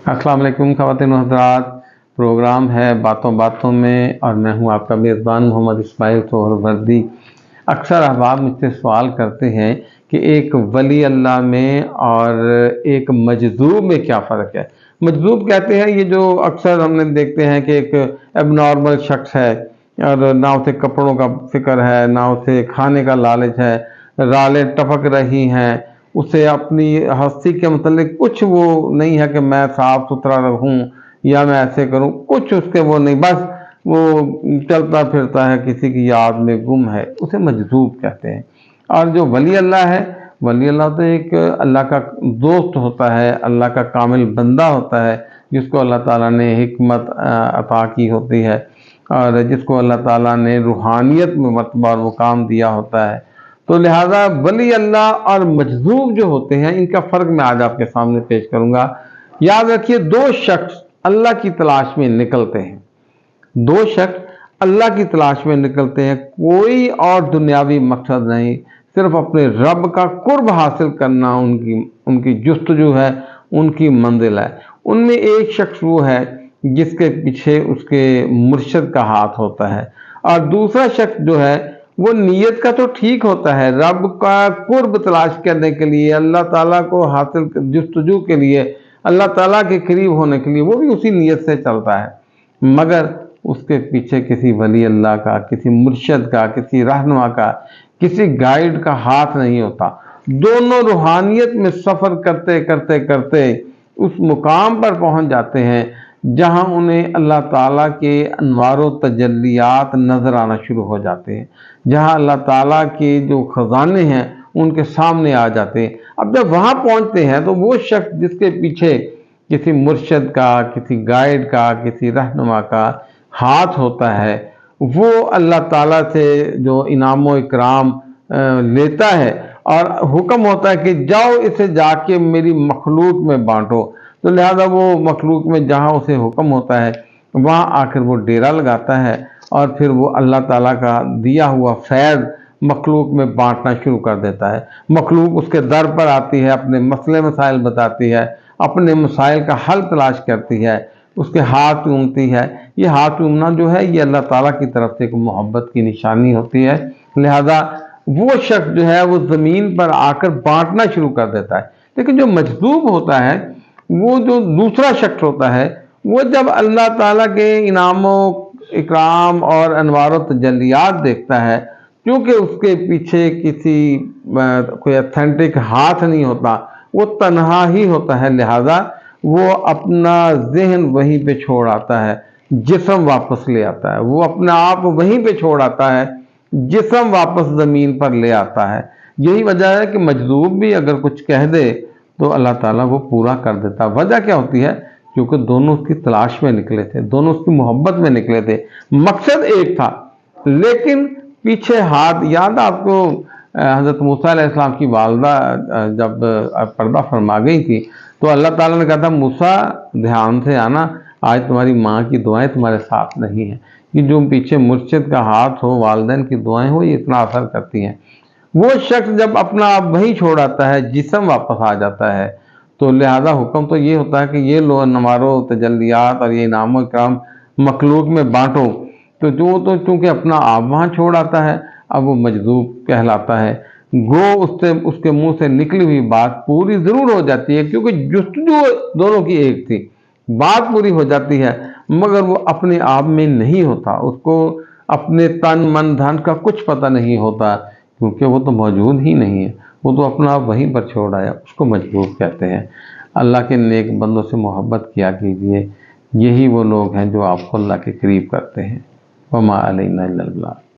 अस्सलाम वालेकुम ख़वातीन व हज़रात। प्रोग्राम है बातों बातों में और मैं हूं आपका मेज़बान मोहम्मद इस्माइल सोहरवर्दी। अक्सर अहबाब मुझसे सवाल करते हैं कि एक वली अल्लाह में और एक मजज़ूब में क्या फ़र्क है। मजज़ूब कहते हैं ये जो अक्सर हमने देखते हैं कि एक एबनॉर्मल शख्स है और ना उसे कपड़ों का फ़िक्र है, ना उसे खाने का लालच है, रालें टपक रही हैं, उसे अपनी हस्ती के मतलब कुछ वो नहीं है कि मैं साफ सुथरा रहूं या मैं ऐसे करूं, कुछ उसके वो नहीं, बस वो चलता फिरता है, किसी की याद में गुम है, उसे मजज़ूब कहते हैं। और जो वली अल्लाह है, वली अल्लाह तो एक अल्लाह का दोस्त होता है, अल्लाह का कामिल बंदा होता है, जिसको अल्लाह ताला ने हिकमत अता की होती है और जिसको अल्लाह ताला ने रूहानियत में मर्तबा और मुकाम दिया होता है। तो लिहाजा वली अल्लाह और मजज़ूब जो होते हैं, इनका फ़र्क मैं आज आपके सामने पेश करूँगा। याद रखिए, दो शख्स अल्लाह की तलाश में निकलते हैं, दो शख्स अल्लाह की तलाश में निकलते हैं, कोई और दुनियावी मकसद नहीं, सिर्फ अपने रब का कुर्ब हासिल करना उनकी जुस्तजू है, उनकी मंजिल है। उनमें एक शख्स वो है जिसके पीछे उसके मुर्शिद का हाथ होता है और दूसरा शख्स जो है वो नीयत का तो ठीक होता है, रब का कुर्ब तलाश करने के लिए, अल्लाह ताला को हासिल जुस्तजू के लिए, अल्लाह ताला के करीब होने के लिए वो भी उसी नीयत से चलता है, मगर उसके पीछे किसी वली अल्लाह का, किसी मुर्शिद का, किसी रहनुमा का, किसी गाइड का हाथ नहीं होता। दोनों रूहानियत में सफ़र करते करते करते उस मुकाम पर पहुंच जाते हैं जहां उन्हें अल्लाह ताला के अनवारो तजल्लियात नज़र आना शुरू हो जाते हैं, जहां अल्लाह ताला के जो ख़ज़ाने हैं उनके सामने आ जाते हैं। अब जब वहां पहुंचते हैं तो वो शख्स जिसके पीछे किसी मुर्शिद का, किसी गाइड का, किसी रहनुमा का हाथ होता है, वो अल्लाह ताला से जो इनाम व इकराम लेता है और हुक्म होता है कि जाओ इसे जाके मेरी मखलूक में बांटो। तो लिहाजा वो मखलूक में जहाँ उसे हुक्म होता है वहाँ आकर वो डेरा लगाता है और फिर वो अल्लाह ताला का दिया हुआ फैज़ मखलूक में बांटना शुरू कर देता है। मखलूक उसके दर पर आती है, अपने मसले मसाइल बताती है, अपने मसाइल का हल तलाश करती है, उसके हाथ चूमती है। ये हाथ चूमना जो है ये अल्लाह ताला की तरफ से एक मोहब्बत की निशानी होती है। लिहाजा वो शख्स जो है वो ज़मीन पर आकर बांटना शुरू कर देता है। लेकिन जो मजदूब होता है, वो जो दूसरा शख्स होता है, वो जब अल्लाह ताला के इनामों इकराम और अनवार तजल्लियात देखता है, क्योंकि उसके पीछे किसी कोई ऑथेंटिक हाथ नहीं होता, वो तन्हा ही होता है, लिहाजा वो अपना जहन वहीं पे छोड़ आता है, जिस्म वापस ले आता है, वो अपना आप वहीं पे छोड़ आता है, जिस्म वापस ज़मीन पर ले आता है। यही वजह है कि मजदूब भी अगर कुछ कह दे तो अल्लाह ताला वो पूरा कर देता। वजह क्या होती है? क्योंकि दोनों उसकी तलाश में निकले थे, दोनों उसकी मोहब्बत में निकले थे, मकसद एक था, लेकिन पीछे हाथ। याद आपको हज़रत मूसा अलैहिस्सलाम की वालदा जब पर्दा फरमा गई थी तो अल्लाह ताला ने कहा था, मूसा ध्यान से आना, आज तुम्हारी माँ की दुआएं तुम्हारे साथ नहीं हैं। कि जो पीछे मुर्शिद का हाथ हो, वालिदैन की दुआएं हो, ये इतना असर करती हैं। वो शख्स जब अपना आप वहीं छोड़ आता है, जिस्म वापस आ जाता है, तो लिहाजा हुक्म तो ये होता है कि ये लो नमारो तजल्लियात और ये इनाम इकराम मखलूक में बांटो। तो जो तो चूँकि अपना आप वहाँ छोड़ आता है, अब वो मजदूब कहलाता है। गो उससे उसके मुंह से निकली हुई बात पूरी ज़रूर हो जाती है, क्योंकि जुस्तजू दोनों की एक थी, बात पूरी हो जाती है, मगर वो अपने आप में नहीं होता, उसको अपने तन मन धन का कुछ पता नहीं होता, क्योंकि वो तो मौजूद ही नहीं है, वो तो अपना आप वहीं पर छोड़ आया। उसको मजबूर कहते हैं। अल्लाह के नेक बंदों से मोहब्बत किया कीजिए, यही वो लोग हैं जो आपको अल्लाह के करीब करते हैं। वमा अलैना इल्लल बलाग।